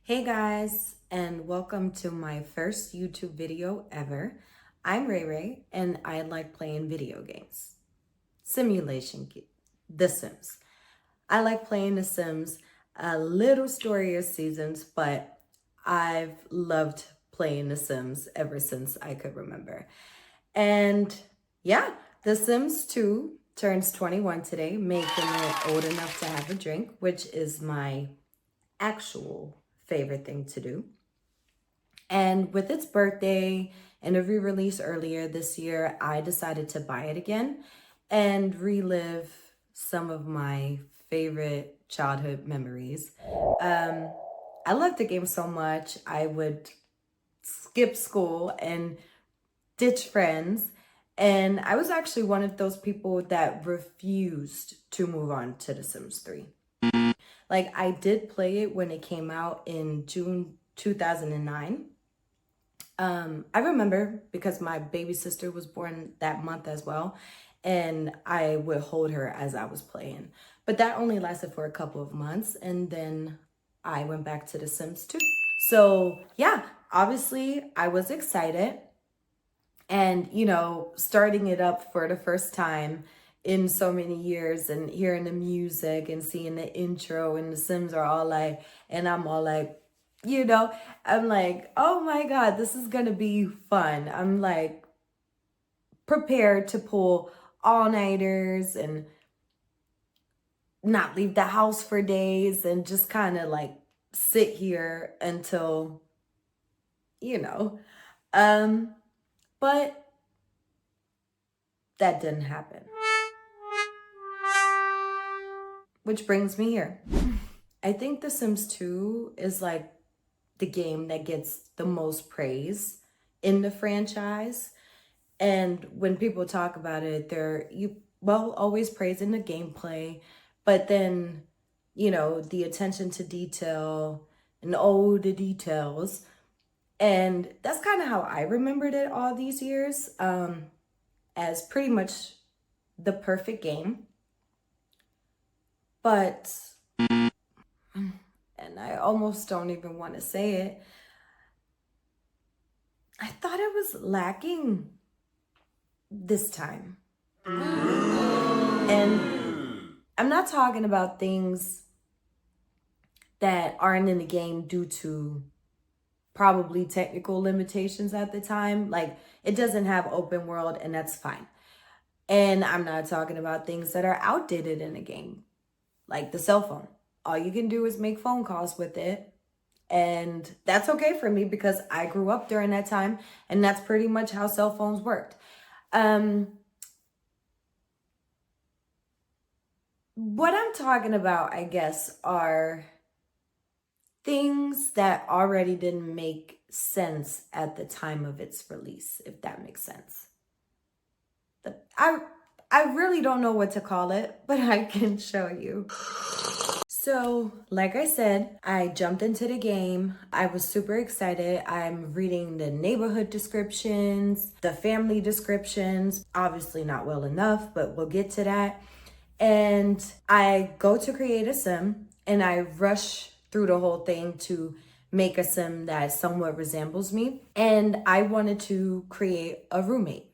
Hey guys, and welcome to my first YouTube video ever. I'm Ray Ray, and I like playing video games. The Sims. I like playing The Sims, a little storier seasons, but I've loved playing The Sims ever since I could remember. And yeah, The Sims 2 turns 21 today, making it old enough to have a drink, which is my actual favorite thing to do. And with its birthday and a re-release earlier this year, I decided to buy it again and relive some of my favorite childhood memories. I loved the game so much, I would skip school and ditch friends. And I was actually one of those people that refused to move on to The Sims 3. Like, I did play it when it came out in June 2009. I remember because my baby sister was born that month as well, and I would hold her as I was playing. But that only lasted for a couple of months, and then I went back to The Sims 2. So yeah, obviously I was excited. And, starting it up for the first time in so many years and hearing the music and seeing the intro and the Sims are all like, and I'm all like, I'm like, oh my God, this is gonna be fun. I'm like prepared to pull all-nighters and not leave the house for days and just kind of like sit here until, you know, um, but that didn't happen. Which brings me here. I think The Sims 2 is like the game that gets the most praise in the franchise. And when people talk about it, they're always praising the gameplay, but then, the attention to detail and all the details. And that's kind of how I remembered it all these years, as pretty much the perfect game. But, and I almost don't even want to say it, I thought it was lacking this time. And I'm not talking about things that aren't in the game due to probably technical limitations at the time. Like, it doesn't have open world, and that's fine. And I'm not talking about things that are outdated in the game, like the cell phone. All you can do is make phone calls with it. And that's okay for me because I grew up during that time, and that's pretty much how cell phones worked. What I'm talking about, I guess, are things that already didn't make sense at the time of its release, if that makes sense. I really don't know what to call it, but I can show you. So, like I said, I jumped into the game. I was super excited. I'm reading the neighborhood descriptions, the family descriptions. Obviously not well enough, but we'll get to that. And I go to create a sim and I rush through the whole thing to make a sim that somewhat resembles me. And I wanted to create a roommate.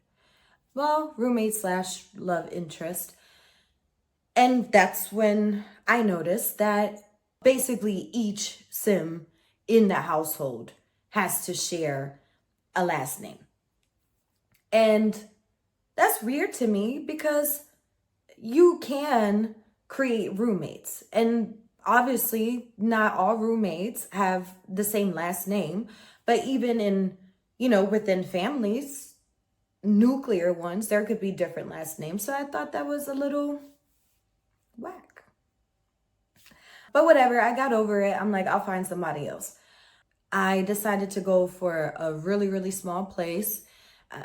Well, roommate slash love interest. And that's when I noticed that basically each sim in the household has to share a last name. And that's weird to me because you can create roommates. And obviously, not all roommates have the same last name, but even in, within families, nuclear ones, there could be different last names. So I thought that was a little whack. But whatever, I got over it. I'm like, I'll find somebody else. I decided to go for a really, really small place.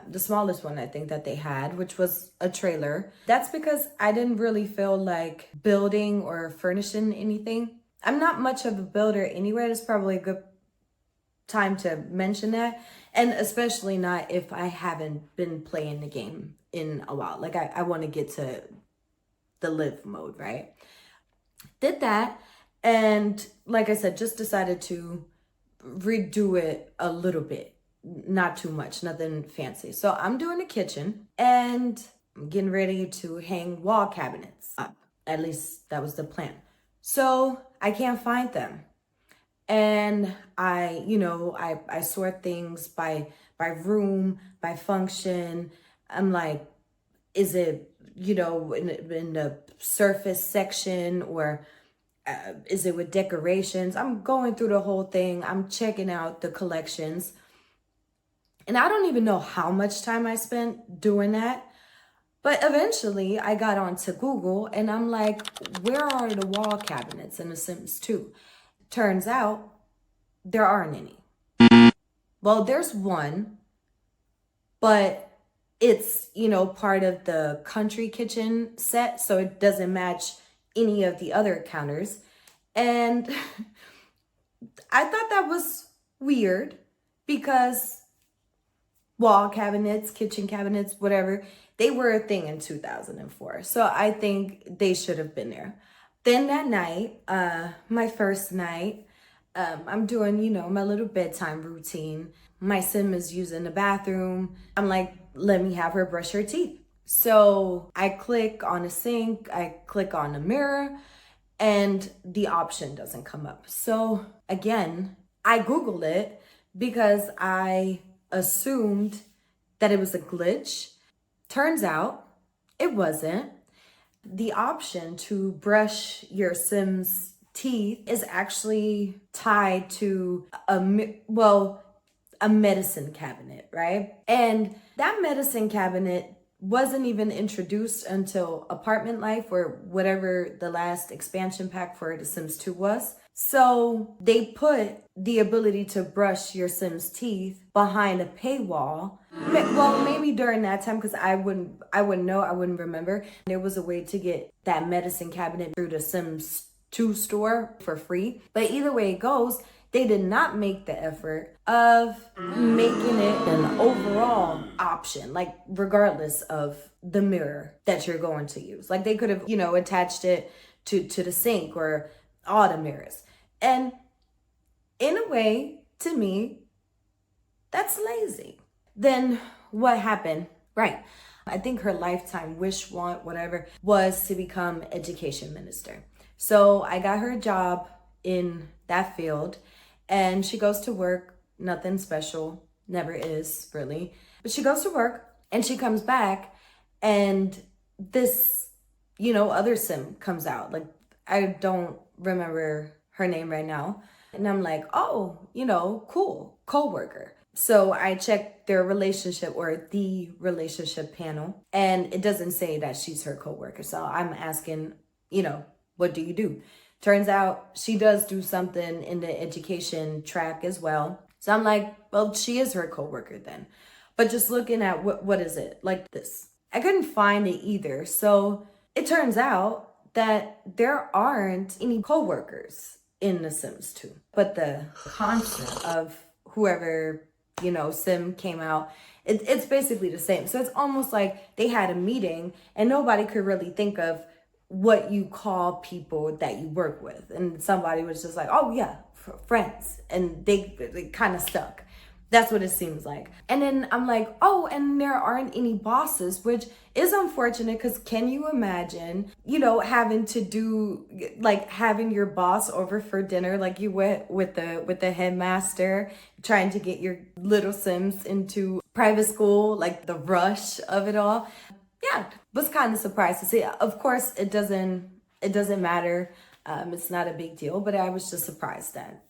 The smallest one I think that they had, which was a trailer. That's because I didn't really feel like building or furnishing anything. I'm not much of a builder anyway. It's probably a good time to mention that. And especially not if I haven't been playing the game in a while. Like I want to get to the live mode, right? Did that. And like I said, just decided to redo it a little bit, not too much, nothing fancy. So I'm doing the kitchen and I'm getting ready to hang wall cabinets up. At least that was the plan. So I can't find them. And I sort things by room, by function. I'm like, is it, in the surface section, or is it with decorations? I'm going through the whole thing. I'm checking out the collections. And I don't even know how much time I spent doing that. But eventually I got onto Google and I'm like, where are the wall cabinets in The Sims 2? Turns out there aren't any. Well, there's one, but it's, part of the country kitchen set, so it doesn't match any of the other counters. And I thought that was weird because wall cabinets, kitchen cabinets, whatever, they were a thing in 2004. So I think they should have been there. Then that night, my first night, I'm doing, my little bedtime routine. My sim is using the bathroom. I'm like, let me have her brush her teeth. So I click on a sink, I click on the mirror, and the option doesn't come up. So again, I Googled it because I assumed that it was a glitch. Turns out it wasn't. The option to brush your Sim's teeth is actually tied to a medicine cabinet, right? And that medicine cabinet wasn't even introduced until Apartment Life, or whatever the last expansion pack for The Sims 2 was. So they put the ability to brush your Sim's teeth behind a paywall. Well, maybe during that time, because I wouldn't know, I wouldn't remember. There was a way to get that medicine cabinet through the Sims 2 store for free. But either way it goes, they did not make the effort of making it an overall option, like regardless of the mirror that you're going to use. Like they could have, attached it to the sink or all the mirrors. And in a way, to me, that's lazy. Then what happened? Right. I think her lifetime wish, want, whatever, was to become education minister. So I got her a job in that field, and she goes to work, nothing special, never is really. But she goes to work and she comes back and this, other sim comes out. Like, I don't remember her name right now. And I'm like, oh, cool, co-worker. So I checked their relationship, or the relationship panel, and it doesn't say that she's her co-worker. So I'm asking, what do you do? Turns out she does do something in the education track as well. So I'm like, well, she is her co-worker then. But just looking at what is it like this? I couldn't find it either. So it turns out that there aren't any co-workers in The Sims 2. But the concept of whoever, sim came out, it's basically the same. So it's almost like they had a meeting and nobody could really think of what you call people that you work with. And somebody was just like, oh yeah, friends. And they kind of stuck. That's what it seems like. And then I'm like, oh, and there aren't any bosses, which is unfortunate because can you imagine, having to do, like having your boss over for dinner, like you went with the headmaster, trying to get your little Sims into private school, like the rush of it all. Yeah, was kind of surprised to see. Of course, it doesn't matter. It's not a big deal, but I was just surprised that,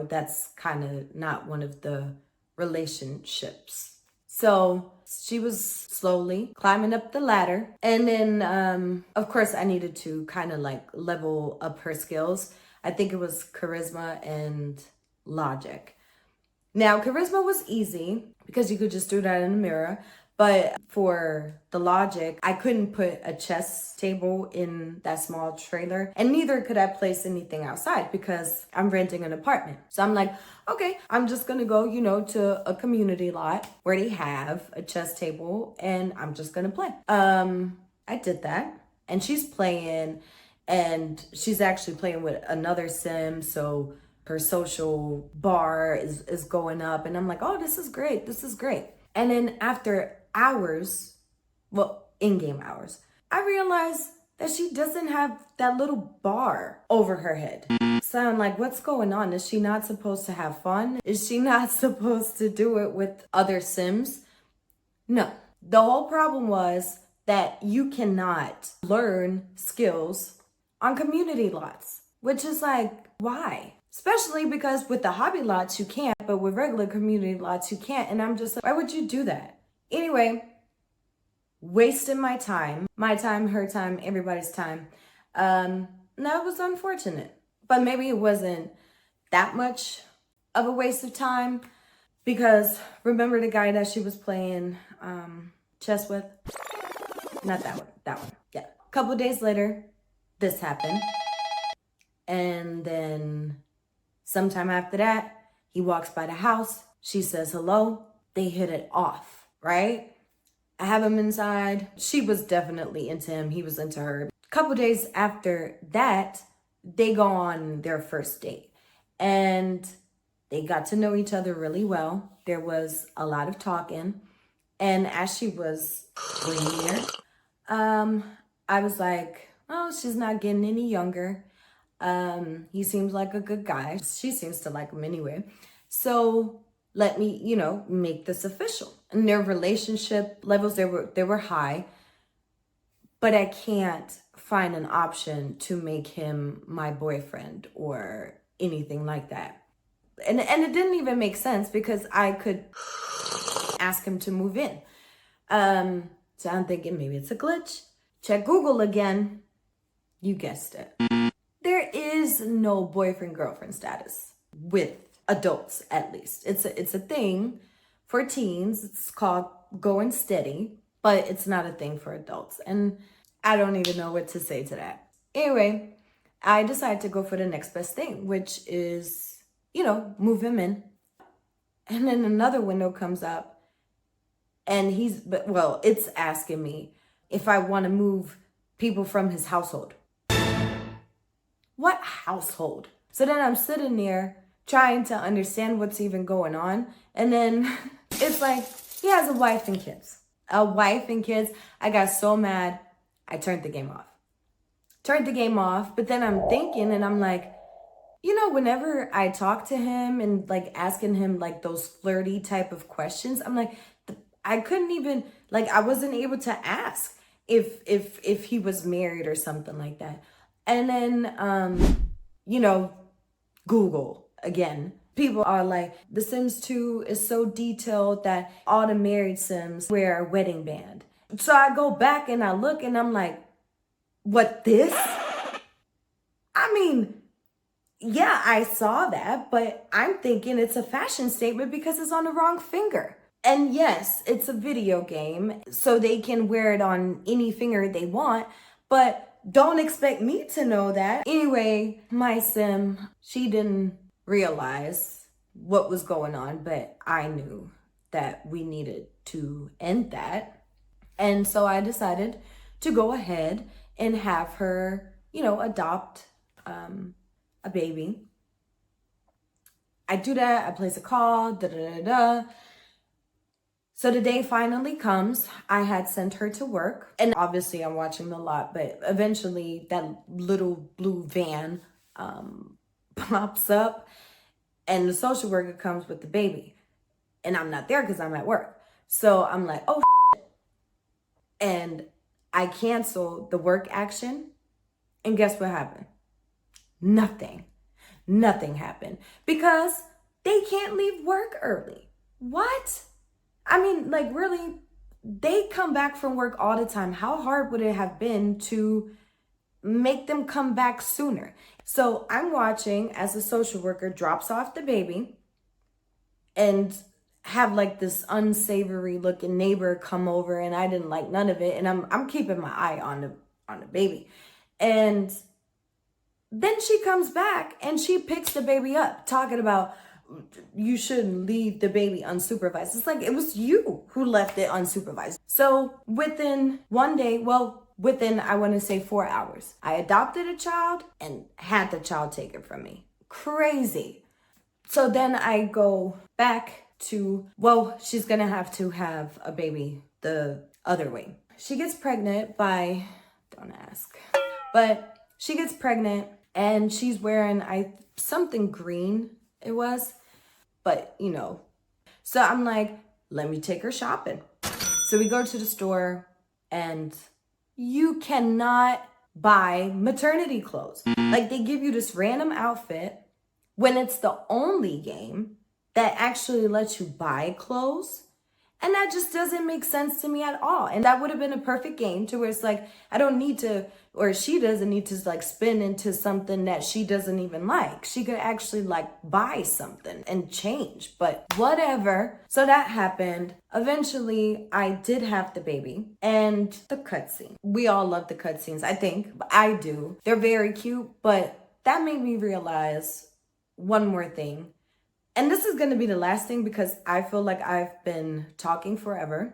that's kind of not one of the relationships. So she was slowly climbing up the ladder. And then, of course, I needed to kind of like level up her skills. I think it was charisma and logic. Now, charisma was easy because you could just do that in the mirror. But for the logic, I couldn't put a chess table in that small trailer, and neither could I place anything outside because I'm renting an apartment. So I'm like, okay, I'm just gonna go, to a community lot where they have a chess table and I'm just gonna play. I did that, and she's playing, and she's actually playing with another sim. So her social bar is going up. And I'm like, oh, this is great. This is great. And then after hours, well, in-game hours, I realized that she doesn't have that little bar over her head. So I'm like, what's going on? Is she not supposed to have fun? Is she not supposed to do it with other Sims? No. The whole problem was that you cannot learn skills on community lots, which is like, why? Especially because with the hobby lots you can't, but with regular community lots you can't. And I'm just like, why would you do that? Anyway, wasting my time, her time, everybody's time. That was unfortunate. But maybe it wasn't that much of a waste of time, because remember the guy that she was playing chess with? Not that one, that one. Yeah. A couple days later, this happened. And then sometime after that, he walks by the house. She says hello. They hit it off, right? I have him inside. She was definitely into him. He was into her. A couple days after that, they go on their first date. And they got to know each other really well. There was a lot of talking. And as she was bringing here, I was like, oh, she's not getting any younger. He seems like a good guy. She seems to like him anyway. So let me, make this official. And their relationship levels, they were high. But I can't find an option to make him my boyfriend or anything like that. And it didn't even make sense, because I could ask him to move in. So I'm thinking maybe it's a glitch. Check Google again. You guessed it. There is no boyfriend-girlfriend status with adults, at least. It's a thing for teens. It's called going steady, but it's not a thing for adults. And I don't even know what to say to that. Anyway, I decided to go for the next best thing, which is, move him in. And then another window comes up, and it's asking me if I want to move people from his household. What household? So then I'm sitting there trying to understand what's even going on. And then it's like, he has a wife and kids. I got so mad, I turned the game off. But then I'm thinking, and I'm like, whenever I talk to him and like asking him like those flirty type of questions, I'm like, I couldn't even, like, I wasn't able to ask if he was married or something like that. And then, Google again. People are like, The Sims 2 is so detailed that all the married Sims wear a wedding band. So I go back and I look and I'm like, what, this? I mean, yeah, I saw that, but I'm thinking it's a fashion statement because it's on the wrong finger. And yes, it's a video game, so they can wear it on any finger they want, but don't expect me to know that. Anyway, my Sim, she didn't realize what was going on, but I knew that we needed to end that. And so I decided to go ahead and have her, adopt a baby. I do that, I place a call, So the day finally comes. I had sent her to work, and obviously I'm watching the lot, but eventually that little blue van pops up and the social worker comes with the baby, and I'm not there because I'm at work. So I'm like, oh shit. And I cancel the work action, and guess what happened? Nothing happened, because they can't leave work early. What? I mean, like, really, they come back from work all the time. How hard would it have been to make them come back sooner? So I'm watching as the social worker drops off the baby and have like this unsavory looking neighbor come over, and I didn't like none of it. And I'm keeping my eye on the baby. And then she comes back and she picks the baby up, talking about, you shouldn't leave the baby unsupervised. It's like, it was you who left it unsupervised. So within one day, within, I want to say 4 hours, I adopted a child and had the child taken from me. Crazy. So then I go back to, well, she's gonna have to have a baby the other way. She gets pregnant by, don't ask, but she gets pregnant and she's wearing something green it was, but you know. So I'm like, let me take her shopping. So we go to the store and you cannot buy maternity clothes. Like they give you this random outfit when it's the only game that actually lets you buy clothes. And that just doesn't make sense to me at all. And that would have been a perfect game to where it's like, I don't need to, or she doesn't need to like spin into something that she doesn't even like. She could actually like buy something and change, but whatever. So that happened. Eventually I did have the baby and the cutscene. We all love the cutscenes, I think. I do. They're very cute, but that made me realize one more thing. And this is going to be the last thing because I feel like I've been talking forever.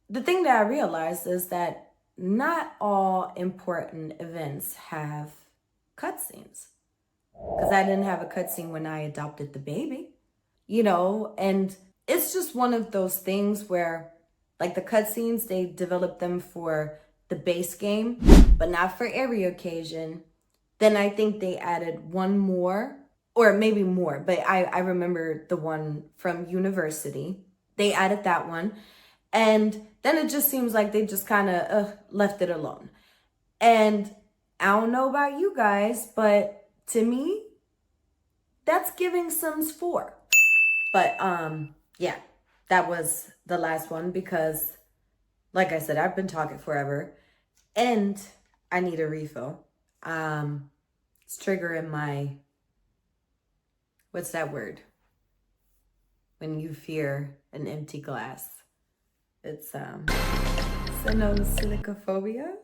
The thing that I realized is that not all important events have cutscenes. Because I didn't have a cutscene when I adopted the baby, you know, and it's just one of those things where like the cutscenes, they develop them for the base game, but not for every occasion. Then I think they added one more, or maybe more, but I remember the one from university. They added that one. And then it just seems like they just kind of left it alone. And I don't know about you guys, but to me, that's giving Sims 4. But yeah, that was the last one because, like I said, I've been talking forever and I need a refill. It's triggering my, what's that word? When you fear an empty glass. It's Cenosillicaphobia.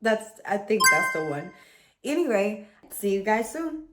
I think that's the one. Anyway, see you guys soon.